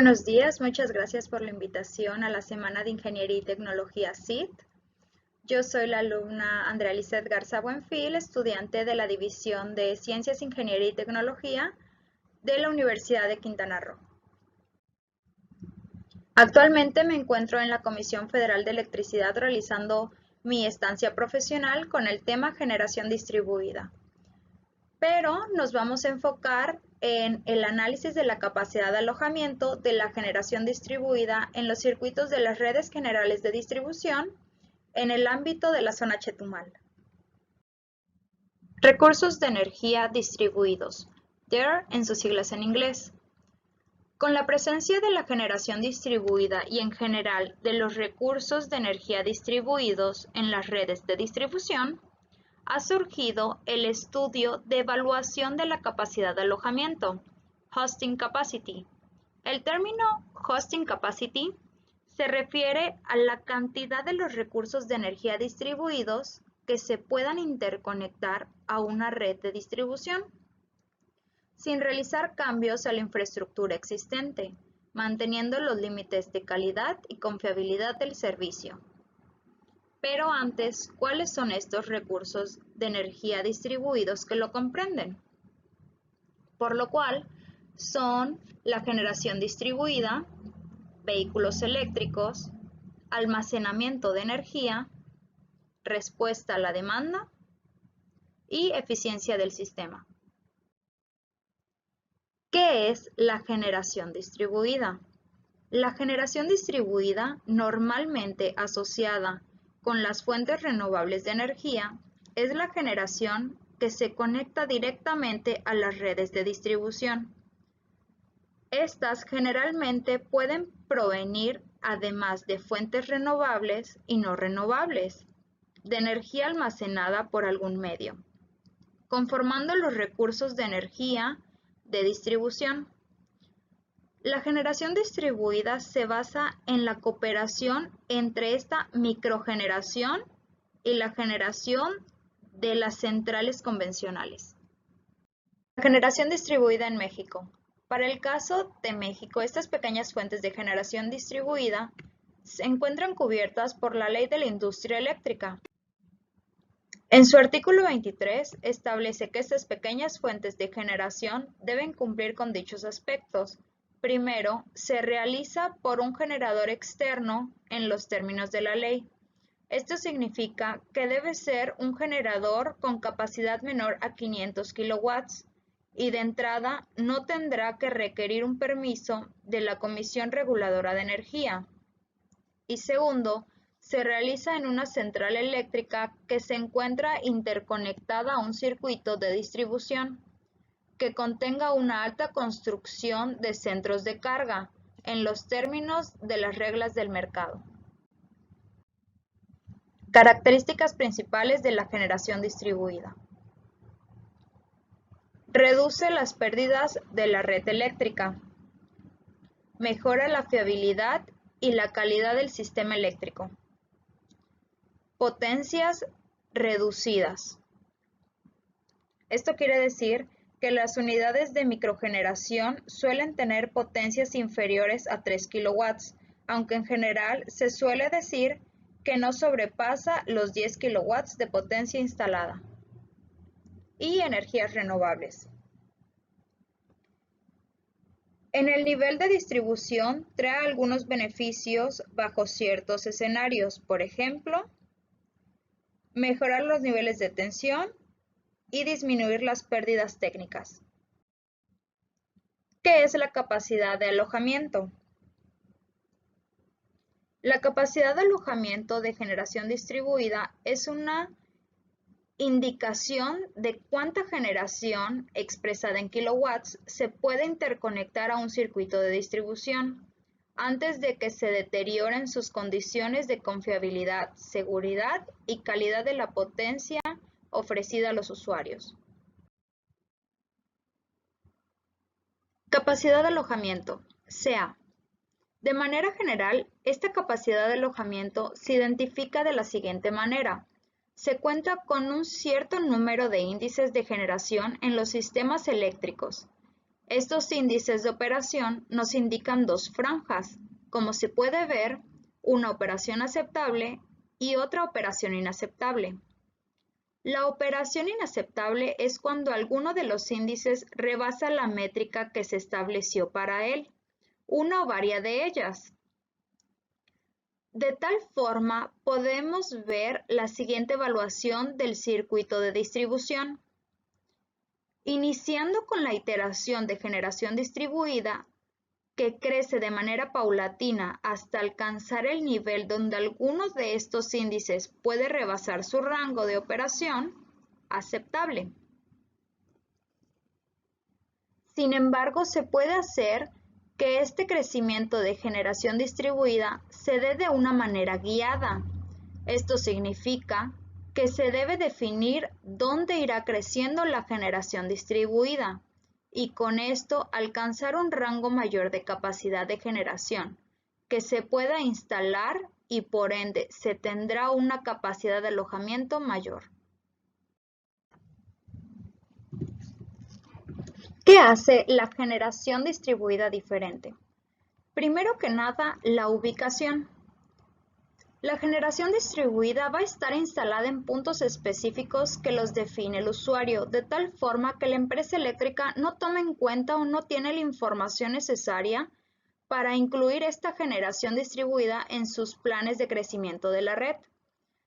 Buenos días, muchas gracias por la invitación a la Semana de Ingeniería y Tecnología CIT. Yo soy la alumna Andrea Lizeth Garza Buenfil, estudiante de la División de Ciencias, Ingeniería y Tecnología de la Universidad de Quintana Roo. Actualmente me encuentro en la Comisión Federal de Electricidad realizando mi estancia profesional con el tema generación distribuida. Pero nos vamos a enfocar en el análisis de la capacidad de alojamiento de la generación distribuida en los circuitos de las redes generales de distribución en el ámbito de la zona Chetumal. Recursos de energía distribuidos, DER en sus siglas en inglés. Con la presencia de la generación distribuida y en general de los recursos de energía distribuidos en las redes de distribución, ha surgido el estudio de evaluación de la capacidad de alojamiento, Hosting Capacity. El término Hosting Capacity se refiere a la cantidad de los recursos de energía distribuidos que se puedan interconectar a una red de distribución, sin realizar cambios a la infraestructura existente, manteniendo los límites de calidad y confiabilidad del servicio. Pero antes, ¿cuáles son estos recursos de energía distribuidos que lo comprenden? Por lo cual, son la generación distribuida, vehículos eléctricos, almacenamiento de energía, respuesta a la demanda y eficiencia del sistema. ¿Qué es la generación distribuida? La generación distribuida, normalmente asociada con las fuentes renovables de energía, es la generación que se conecta directamente a las redes de distribución. Estas generalmente pueden provenir, además de fuentes renovables y no renovables, de energía almacenada por algún medio, conformando los recursos de energía de distribución. La generación distribuida se basa en la cooperación entre esta microgeneración y la generación de las centrales convencionales. La generación distribuida en México. Para el caso de México, estas pequeñas fuentes de generación distribuida se encuentran cubiertas por la Ley de la Industria Eléctrica. En su artículo 23 establece que estas pequeñas fuentes de generación deben cumplir con dichos aspectos. Primero, se realiza por un generador externo en los términos de la ley. Esto significa que debe ser un generador con capacidad menor a 500 kilowatts y de entrada no tendrá que requerir un permiso de la Comisión Reguladora de Energía. Y segundo, se realiza en una central eléctrica que se encuentra interconectada a un circuito de distribución que contenga una alta construcción de centros de carga en los términos de las reglas del mercado. Características principales de la generación distribuida. Reduce las pérdidas de la red eléctrica. Mejora la fiabilidad y la calidad del sistema eléctrico. Potencias reducidas. Esto quiere decir que las unidades de microgeneración suelen tener potencias inferiores a 3 kilowatts, aunque en general se suele decir que no sobrepasa los 10 kilowatts de potencia instalada. Y energías renovables. En el nivel de distribución trae algunos beneficios bajo ciertos escenarios, por ejemplo, mejorar los niveles de tensión y disminuir las pérdidas técnicas. ¿Qué es la capacidad de alojamiento? La capacidad de alojamiento de generación distribuida es una indicación de cuánta generación expresada en kilowatts se puede interconectar a un circuito de distribución antes de que se deterioren sus condiciones de confiabilidad, seguridad y calidad de la potencia ofrecida a los usuarios. Capacidad de alojamiento, CA. De manera general, esta capacidad de alojamiento se identifica de la siguiente manera. Se cuenta con un cierto número de índices de generación en los sistemas eléctricos. Estos índices de operación nos indican dos franjas, como se puede ver, una operación aceptable y otra operación inaceptable. La operación inaceptable es cuando alguno de los índices rebasa la métrica que se estableció para él, una o varias de ellas. De tal forma, podemos ver la siguiente evaluación del circuito de distribución. Iniciando con la iteración de generación distribuida, que crece de manera paulatina hasta alcanzar el nivel donde alguno de estos índices puede rebasar su rango de operación aceptable. Sin embargo, se puede hacer que este crecimiento de generación distribuida se dé de una manera guiada. Esto significa que se debe definir dónde irá creciendo la generación distribuida y con esto alcanzar un rango mayor de capacidad de generación que se pueda instalar y por ende se tendrá una capacidad de alojamiento mayor. ¿Qué hace la generación distribuida diferente? Primero que nada, la ubicación. La generación distribuida va a estar instalada en puntos específicos que los define el usuario, de tal forma que la empresa eléctrica no toma en cuenta o no tiene la información necesaria para incluir esta generación distribuida en sus planes de crecimiento de la red.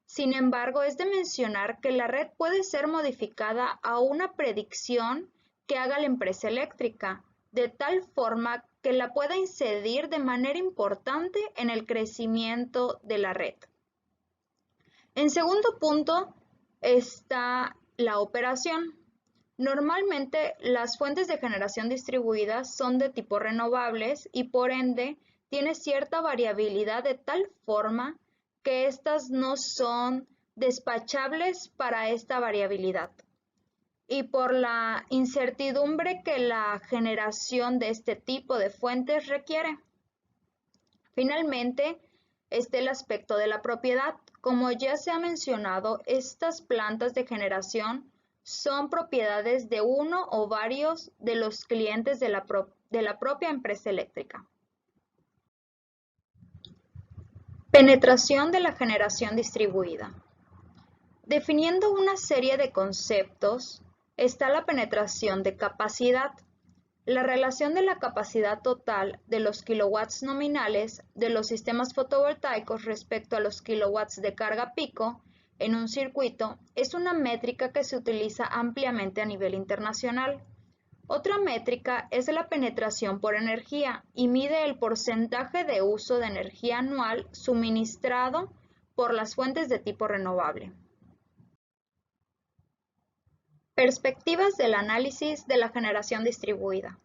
Sin embargo, es de mencionar que la red puede ser modificada a una predicción que haga la empresa eléctrica, de tal forma que la pueda incidir de manera importante en el crecimiento de la red. En segundo punto está la operación. Normalmente las fuentes de generación distribuida son de tipo renovables y por ende tiene cierta variabilidad de tal forma que estas no son despachables para esta variabilidad y por la incertidumbre que la generación de este tipo de fuentes requiere. Finalmente, está el aspecto de la propiedad. Como ya se ha mencionado, estas plantas de generación son propiedades de uno o varios de los clientes de la propia empresa eléctrica. Penetración de la generación distribuida. Definiendo una serie de conceptos, está la penetración de capacidad. La relación de la capacidad total de los kilowatts nominales de los sistemas fotovoltaicos respecto a los kilowatts de carga pico en un circuito es una métrica que se utiliza ampliamente a nivel internacional. Otra métrica es la penetración por energía y mide el porcentaje de uso de energía anual suministrado por las fuentes de tipo renovable. Perspectivas del análisis de la generación distribuida.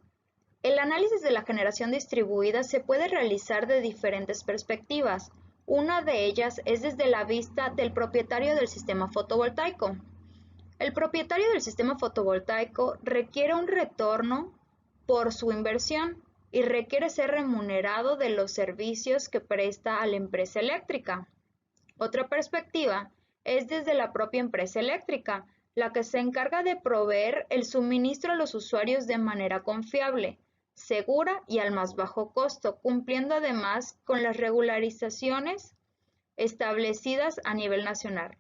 El análisis de la generación distribuida se puede realizar de diferentes perspectivas. Una de ellas es desde la vista del propietario del sistema fotovoltaico. El propietario del sistema fotovoltaico requiere un retorno por su inversión y requiere ser remunerado de los servicios que presta a la empresa eléctrica. Otra perspectiva es desde la propia empresa eléctrica, la que se encarga de proveer el suministro a los usuarios de manera confiable, segura y al más bajo costo, cumpliendo además con las regularizaciones establecidas a nivel nacional.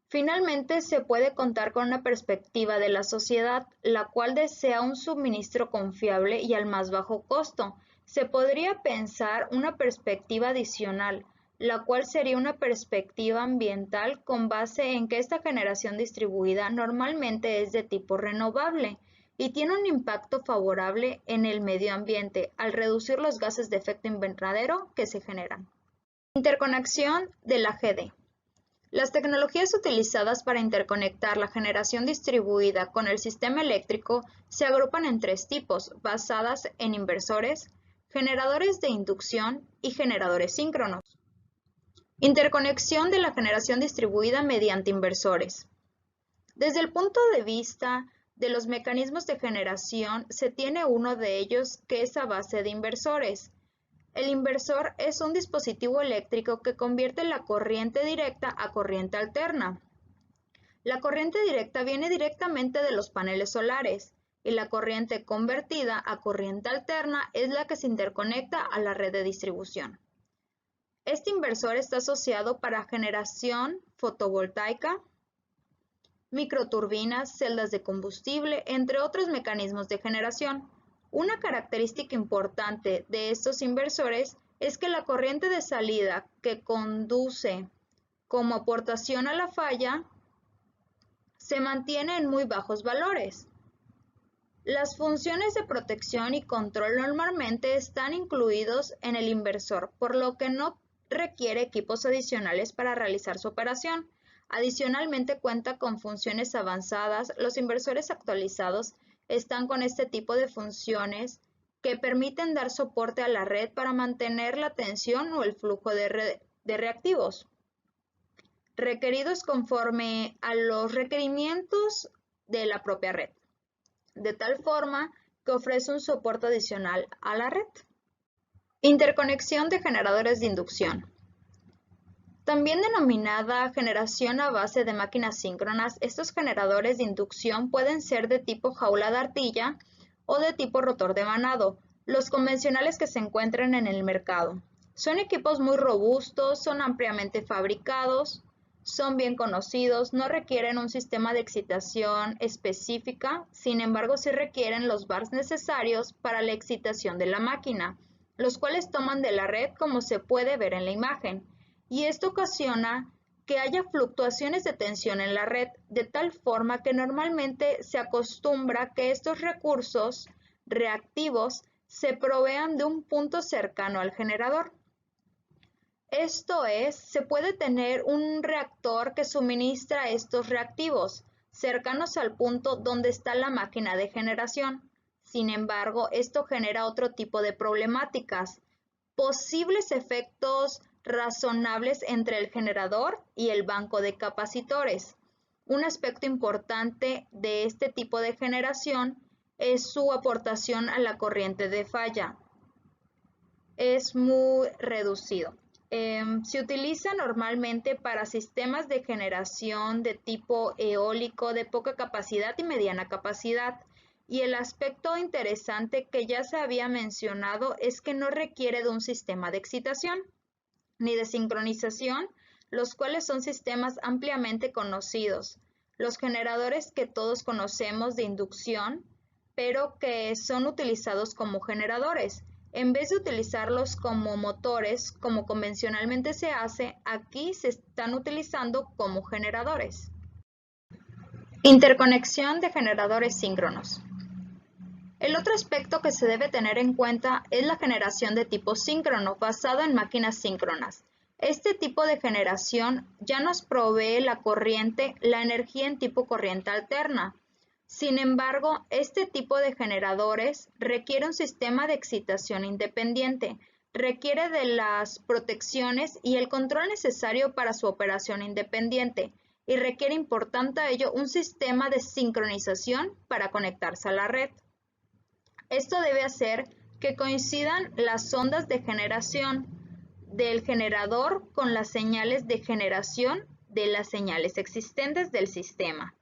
Finalmente, se puede contar con una perspectiva de la sociedad, la cual desea un suministro confiable y al más bajo costo. Se podría pensar una perspectiva adicional, la cual sería una perspectiva ambiental con base en que esta generación distribuida normalmente es de tipo renovable y tiene un impacto favorable en el medio ambiente al reducir los gases de efecto invernadero que se generan. Interconexión de la GD. Las tecnologías utilizadas para interconectar la generación distribuida con el sistema eléctrico se agrupan en tres tipos, basadas en inversores, generadores de inducción y generadores síncronos. Interconexión de la generación distribuida mediante inversores. Desde el punto de vista de los mecanismos de generación, se tiene uno de ellos que es a base de inversores. El inversor es un dispositivo eléctrico que convierte la corriente directa a corriente alterna. La corriente directa viene directamente de los paneles solares y la corriente convertida a corriente alterna es la que se interconecta a la red de distribución. Este inversor está asociado para generación fotovoltaica, microturbinas, celdas de combustible, entre otros mecanismos de generación. Una característica importante de estos inversores es que la corriente de salida que conduce como aportación a la falla se mantiene en muy bajos valores. Las funciones de protección y control normalmente están incluidos en el inversor, por lo que no requiere equipos adicionales para realizar su operación. Adicionalmente cuenta con funciones avanzadas. Los inversores actualizados están con este tipo de funciones que permiten dar soporte a la red para mantener la tensión o el flujo de reactivos requeridos conforme a los requerimientos de la propia red, de tal forma que ofrece un soporte adicional a la red. Interconexión de generadores de inducción. También denominada generación a base de máquinas síncronas, estos generadores de inducción pueden ser de tipo jaula de artilla o de tipo rotor de manado, los convencionales que se encuentran en el mercado. Son equipos muy robustos, son ampliamente fabricados, son bien conocidos, no requieren un sistema de excitación específica, sin embargo sí requieren los bars necesarios para la excitación de la máquina, los cuales toman de la red como se puede ver en la imagen, y esto ocasiona que haya fluctuaciones de tensión en la red, de tal forma que normalmente se acostumbra que estos recursos reactivos se provean de un punto cercano al generador. Esto es, se puede tener un reactor que suministra estos reactivos cercanos al punto donde está la máquina de generación. Sin embargo, esto genera otro tipo de problemáticas, posibles efectos razonables entre el generador y el banco de capacitores. Un aspecto importante de este tipo de generación es su aportación a la corriente de falla. Es muy reducido. Se utiliza normalmente para sistemas de generación de tipo eólico de poca capacidad y mediana capacidad. Y el aspecto interesante que ya se había mencionado es que no requiere de un sistema de excitación ni de sincronización, los cuales son sistemas ampliamente conocidos. Los generadores que todos conocemos de inducción, pero que son utilizados como generadores. En vez de utilizarlos como motores, como convencionalmente se hace, aquí se están utilizando como generadores. Interconexión de generadores síncronos. El otro aspecto que se debe tener en cuenta es la generación de tipo síncrono, basado en máquinas síncronas. Este tipo de generación ya nos provee la energía en tipo corriente alterna. Sin embargo, este tipo de generadores requiere un sistema de excitación independiente, requiere de las protecciones y el control necesario para su operación independiente y requiere, importante a ello, un sistema de sincronización para conectarse a la red. Esto debe hacer que coincidan las ondas de generación del generador con las señales de generación de las señales existentes del sistema.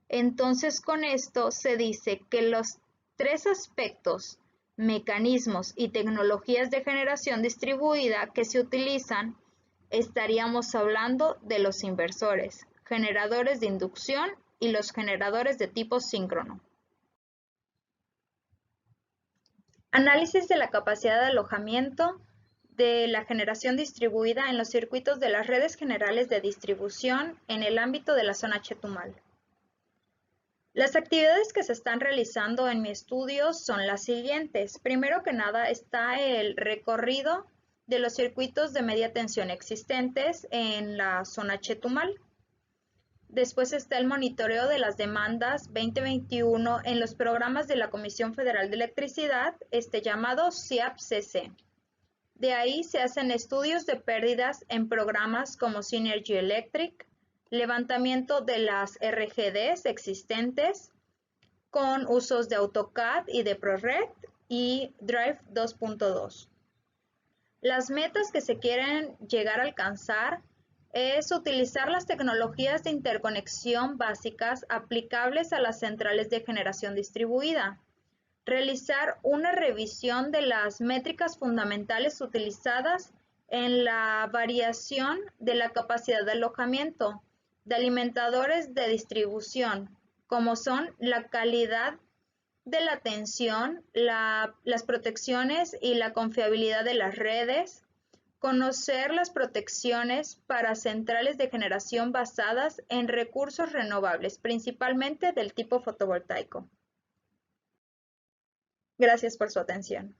Entonces, con esto se dice que los tres aspectos, mecanismos y tecnologías de generación distribuida que se utilizan, estaríamos hablando de los inversores, generadores de inducción y los generadores de tipo síncrono. Análisis de la capacidad de alojamiento de la generación distribuida en los circuitos de las redes generales de distribución en el ámbito de la zona Chetumal. Las actividades que se están realizando en mi estudio son las siguientes. Primero que nada está el recorrido de los circuitos de media tensión existentes en la zona Chetumal. Después está el monitoreo de las demandas 2021 en los programas de la Comisión Federal de Electricidad, llamado CIAP-CC. De ahí se hacen estudios de pérdidas en programas como Synergy Electric, levantamiento de las RGDs existentes con usos de AutoCAD y de ProRed y Drive 2.2. Las metas que se quieren llegar a alcanzar es utilizar las tecnologías de interconexión básicas aplicables a las centrales de generación distribuida, realizar una revisión de las métricas fundamentales utilizadas en la variación de la capacidad de alojamiento de alimentadores de distribución, como son la calidad de la tensión, las protecciones y la confiabilidad de las redes, conocer las protecciones para centrales de generación basadas en recursos renovables, principalmente del tipo fotovoltaico. Gracias por su atención.